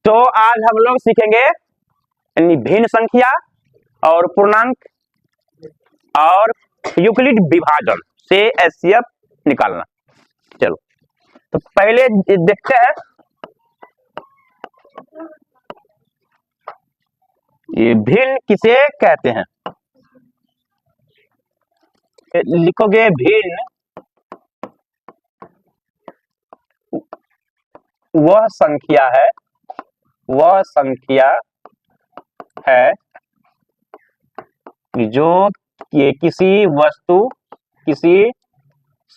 तो आज हम लोग सीखेंगे भिन्न संख्या और पूर्णांक और यूक्लिड विभाजन से एचसीएफ निकालना। चलो तो पहले देखते हैं ये भिन्न किसे कहते हैं। लिखोगे भिन्न वह संख्या है जो ये किसी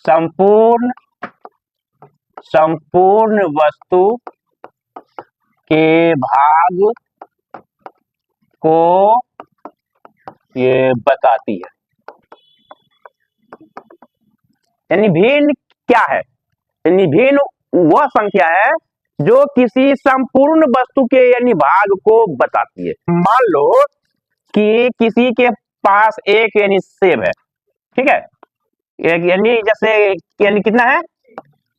संपूर्ण वस्तु के भाग को ये बताती है। यानी भिन्न क्या है? यानी भिन्न वह संख्या है जो किसी संपूर्ण वस्तु के यानी भाग को बताती है। मान लो कि किसी के पास एक यानी सेब है, ठीक है, यानी जैसे यानी कितना है,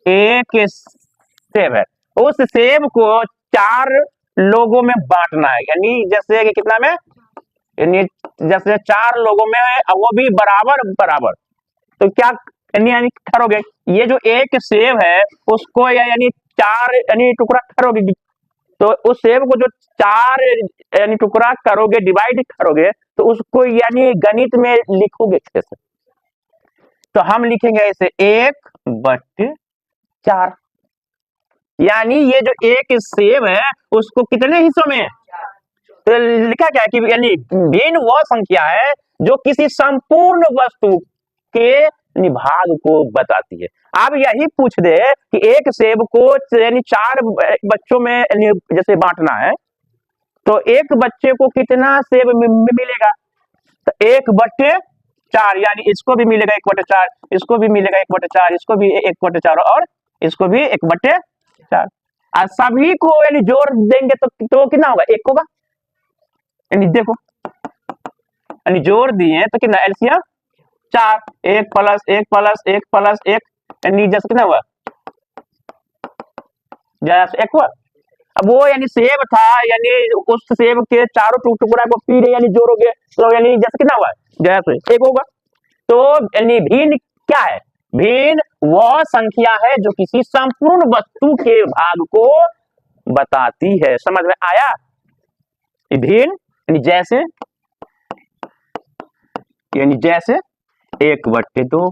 एक सेब है, उस सेब को 4 लोगों में बांटना है। यानी जैसे कि कितना में, यानी जैसे 4 लोगों में वो भी बराबर तो क्या यानी करोगे, ये जो एक सेब है उसको यानी 4 यानी टुकड़ा करोगे, तो उस सेब को जो 4 यानी टुकड़ा करोगे, डिवाइड करोगे, तो उसको यानी गणित में लिखोगे कैसे? तो हम लिखेंगे ऐसे 1/4। यानी ये जो एक सेब है उसको कितने हिस्सों में, तो लिखा क्या है कि यानी भिन्न वह संख्या है जो किसी संपूर्ण वस्तु के भाग को बताती है। अब यही पूछ दे कि एक सेब को यानी 4 बच्चों में जैसे बांटना है, तो एक बच्चे को कितना सेब मिलेगा, तो 1/4, यानी इसको भी मिलेगा 1/4, इसको भी मिलेगा 1/4, इसको भी 1/4 और इसको भी 1/4। और सभी को यानी जोड़ देंगे तो कितना होगा, 1 होगा। यानी देखो यानी जोड़ दिए तो कितना, एलसीएम 4, 1 प्लस 1 प्लस 1 प्लस 1, यानी जैसे कितना हुआ, जैसे 1 हुआ। अब वो यानी सेब था, यानी उस सेब के चारों टुकड़ा को फिर यानी जोड़ोगे तो यानी जैसे कितना हुआ, जैसे 1 होगा। तो यानी भिन्न क्या है, भिन्न वह संख्या है जो किसी संपूर्ण वस्तु के भाग को बताती है। समझ में आया? भिन्न यानी जैसे 1/2,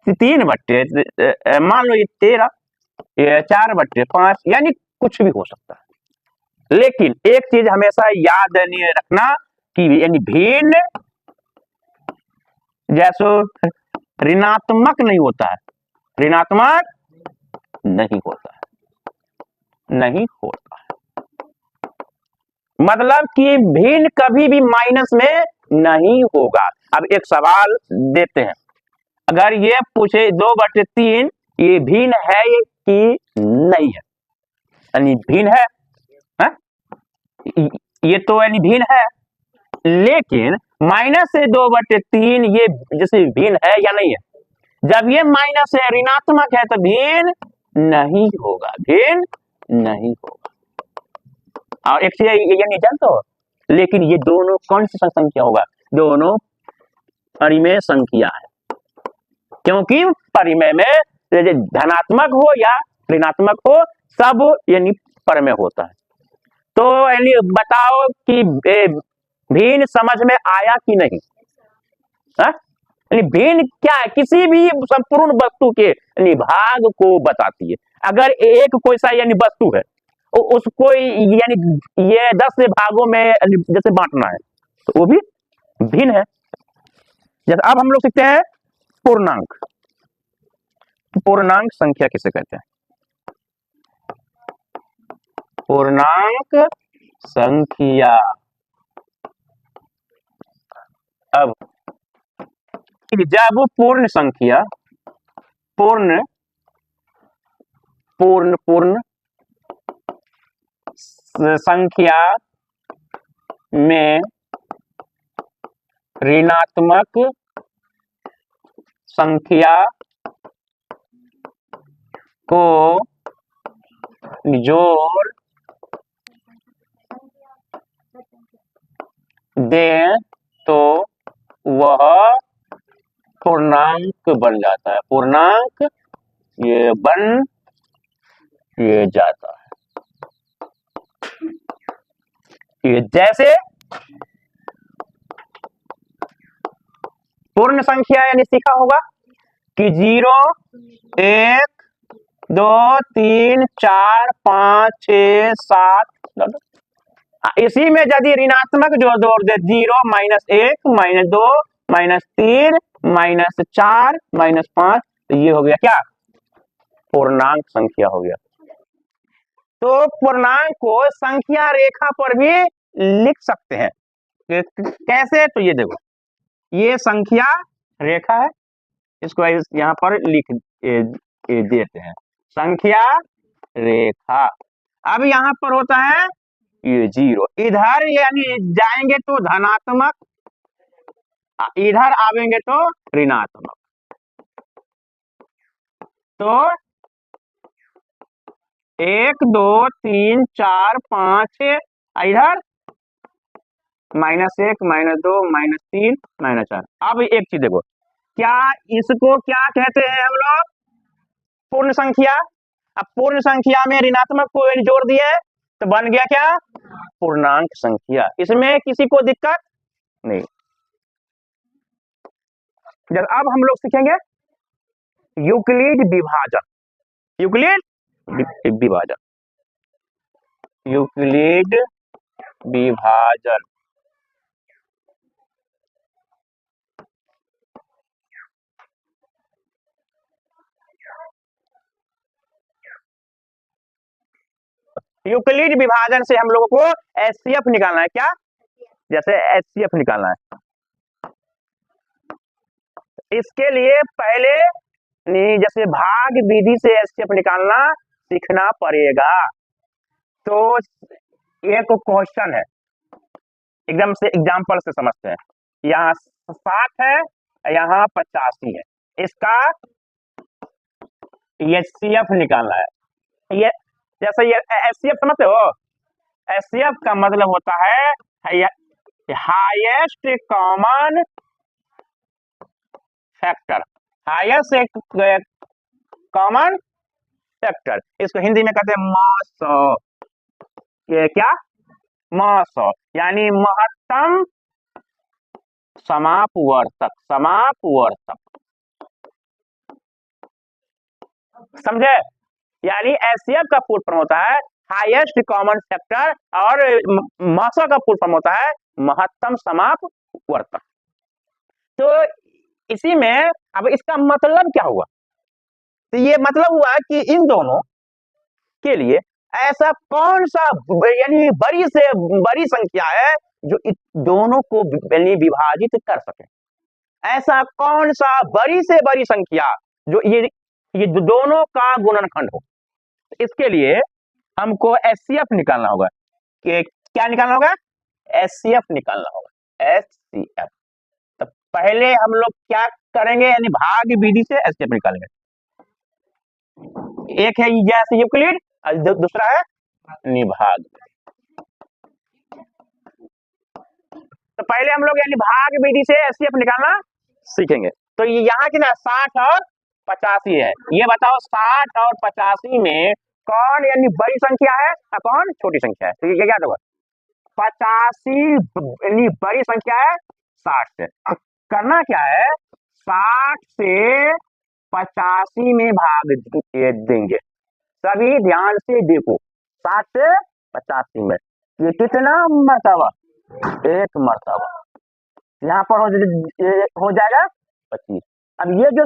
3/, मान लो ये 13, 4/5, यानी कुछ भी हो सकता है। लेकिन एक चीज हमेशा याद रखना कि यानी भिन्न जैसे ऋणात्मक नहीं होता है, नहीं होता है। मतलब कि भिन्न कभी भी माइनस में नहीं होगा। अब एक सवाल देते हैं, अगर ये पूछे 2/3 ये भिन्न है कि नहीं है, यानी भिन्न है, ये तो यानी भिन्न है, लेकिन माइनस से 2/3 ये जैसे भिन्न है या नहीं है। जब ये माइनस है, ऋणात्मक है, तो भिन्न नहीं होगा, और एक चीज ये नहीं जानते हो, लेकिन ये दोनों कौन सी संख्या होगा, दोनों परिमेय संख्या है, क्योंकि परिमेय में धनात्मक हो या ऋणात्मक हो सब यानी परिमेय होता है। तो यानी बताओ कि भिन्न समझ में आया कि नहीं? यानी भिन्न क्या है, किसी भी संपूर्ण वस्तु के यानी भाग को बताती है। अगर एक कोई सा यानी वस्तु है, उसको यानी ये 10 भागों में जैसे बांटना है, तो वो भी भिन्न है। जैसे अब हम लोग सीखते हैं पूर्णांक संख्या किसे कहते हैं? पूर्णांक संख्या। अब जब पूर्ण संख्या संख्या में ऋणात्मक संख्या को जोड़ दें तो वह पूर्णांक बन जाता है, पूर्णांक ये बन ये जाता है। ये जैसे पूर्ण संख्या यानी सीखा होगा कि 0 1 2 3 4 5 6 7। इसी में यदि ऋणात्मक जो जोड़ दे 0 -1 -2 -3 -4 -5 तो ये हो गया क्या, पूर्णांक संख्या हो गया। तो पूर्णांक को संख्या रेखा पर भी लिख सकते हैं। कैसे, तो ये देखो, ये संख्या रेखा है, इसको यहां पर लिख देते हैं, संख्या रेखा। अब यहां पर होता है ये 0, इधर यानी जाएंगे तो धनात्मक, इधर आवेंगे तो ऋणात्मक। तो 1 2 3 4 5 6, इधर -1 -2 -3 -4। अब एक चीज देखो, क्या इसको क्या कहते हैं हम लोग, पूर्ण संख्या। अब पूर्ण संख्या में ऋणात्मक को जोड़ दिए तो बन गया क्या, पूर्णांक संख्या। इसमें किसी को दिक्कत नहीं। जब अब हम लोग सीखेंगे यूक्लिड विभाजन, यूक्लिड विभाजन, यूक्लिड विभाजन। यूक्लिड विभाजन से हम लोगों को एचसीएफ निकालना है। क्या, जैसे एचसीएफ निकालना है, इसके लिए पहले जैसे भाग विधि से एचसीएफ निकालना सीखना पड़ेगा। तो एक क्वेश्चन है, एकदम से एग्जांपल से समझते हैं। यहाँ 60 है, यहाँ 85 है, इसका एचसीएफ निकालना है। ये जैसे ये एचसीएफ समझते हो, एचसीएफ का मतलब होता है highest common factor, highest common factor. इसको हिंदी में कहते हैं मसौ। ये क्या, मसौ यानी महत्तम समापवर्तक, समापवर्तक, समझे। यानी एचसीएफ का फुल फॉर्म होता है हाईएस्ट कॉमन फैक्टर, और मसौ का फुल फॉर्म होता है महत्तम समापवर्तक। तो इसी में अब इसका मतलब क्या हुआ, तो ये मतलब हुआ कि इन दोनों के लिए ऐसा कौन सा यानी बड़ी से बड़ी संख्या है जो इन दोनों को विभाजित कर सके। ऐसा कौन सा बड़ी से बड़ी संख्या जो ये दोनों का गुणनखंड हो। इसके लिए हमको एचसीएफ निकालना होगा। कि क्या निकालना होगा, एचसीएफ निकालना होगा, एचसीएफ। तो पहले हम लोग क्या करेंगे, यानी भाग विधि से एचसीएफ निकालेंगे। एक है जैसे यूक्लिड, दूसरा है निभाग। तो पहले हम लोग यानी भाग विधि से एचसीएफ निकालना सीखेंगे। तो ये यहाँ की ना 60 और 85 है, ये बताओ 60 और 85 में कौन यानी बड़ी संख्या है और कौन छोटी संख्या है। तो ये क्या होगा, 85 यानी बड़ी संख्या है 60 से। करना क्या है, 60 से 85 में भाग देंगे। सभी ध्यान से देखो, 60 से 85 में ये कितना मर्तबा, एक मर्तबा, यहाँ पर हो जाएगा 25। अब ये जो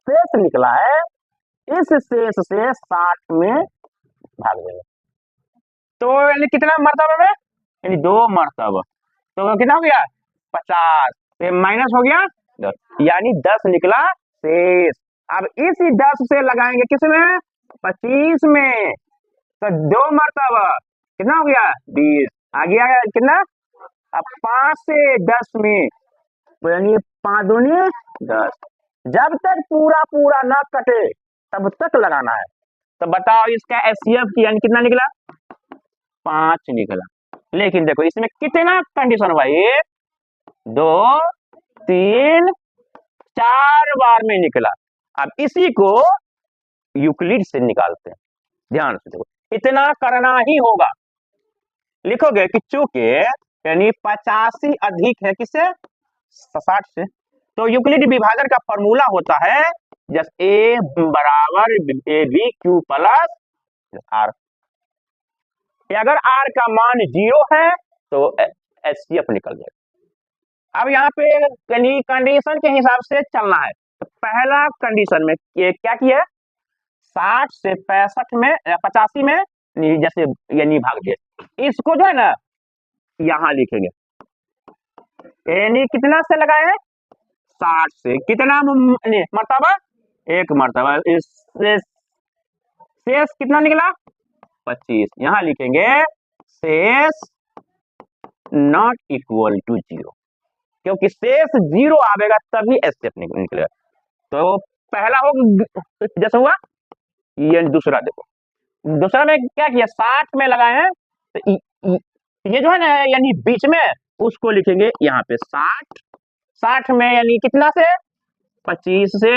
शेष निकला है, इस शेष से 60 में भाग देंगे। तो यानी कितना मर्तबा में, यानी 2 मर्तबा। तो कितना हो गया, 50 माइनस हो गया 10, यानी 10 निकला शेष। अब इसी 10 से लगाएंगे किसमें, 25 में, तो 2 मर्तबा कितना हो गया 20, आ गया कितना। अब 5 से 10 में, तो यानी 5 दूनी 10। जब तक पूरा पूरा ना कटे तब तक लगाना है। तो बताओ इसका एचसीएफ की यानी कितना निकला, 5 निकला। लेकिन देखो इसमें कितना कंडीशन हुआ, 1 2 3 4 बार में निकला। अब इसी को यूक्लिड से निकालते हैं, ध्यान से देखो, इतना करना ही होगा। लिखोगे कि चूंकि यानी 85 अधिक है किससे, 60 से, तो यूक्लिड विभाजन का फॉर्मूला होता है जैसे ए बराबर A B Q plus R. अगर आर का मान 0 है तो एचसीएफ निकल जाएगा। अब यहाँ पे कंडीशन के हिसाब से चलना है। तो पहला कंडीशन में ये क्या किया, 60 से 65 में 85 में जैसे यानी भाग दिए, इसको जो है ना यहां लिखेंगे, यानी कितना से लगाए, 60 से कितना मर्तबा, 1 मर्तबा, इससे शेष कितना निकला 25, यहां लिखेंगे शेष नॉट इक्वल टू 0, क्योंकि शेष 0 आवेगा तभी एस्टेप निकलेगा। तो पहला हो जैसा हुआ, ये दूसरा देखो, दूसरा में क्या किया, 60 में लगाए हैं, तो ये जो है ना यानी बीच में उसको लिखेंगे यहाँ पे 60 में यानी कितना से 25 से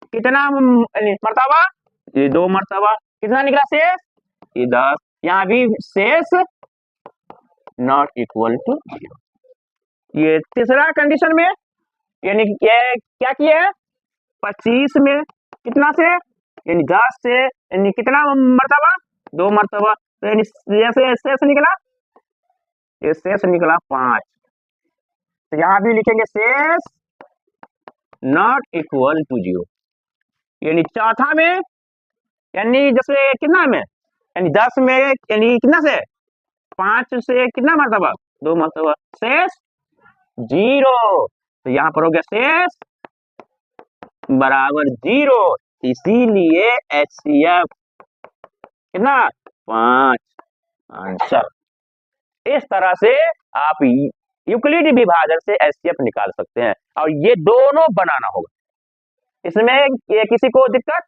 कितना मर्तबा, ये 2 मर्तबा, कितना निकला शेष, ये 10, यहाँ भी शेष नॉट इक्वल टू 0। ये तीसरा कंडीशन में यानी क्या किया है, 25 में कितना से यानी 10 से यानी कितना मर्तबा, 2 मर्तबा, तो यानी जैसे शेष निकला, ये शेष निकला 5, तो यहां भी लिखेंगे शेष नॉट इक्वल टू 0। यानी चौथा में यानी जैसे कितना में यानी 10 में यानी कितना से 5 से कितना मर्तबा, 2 मर्तबा, शेष 0, तो यहां पर हो गया शेष बराबर 0, इसीलिए एचसीएफ कितना 5 आंसर। इस तरह से आप यूक्लिड विभाजन से एचसीएफ निकाल सकते हैं, और ये दोनों बनाना होगा। इसमें ये किसी को दिक्कत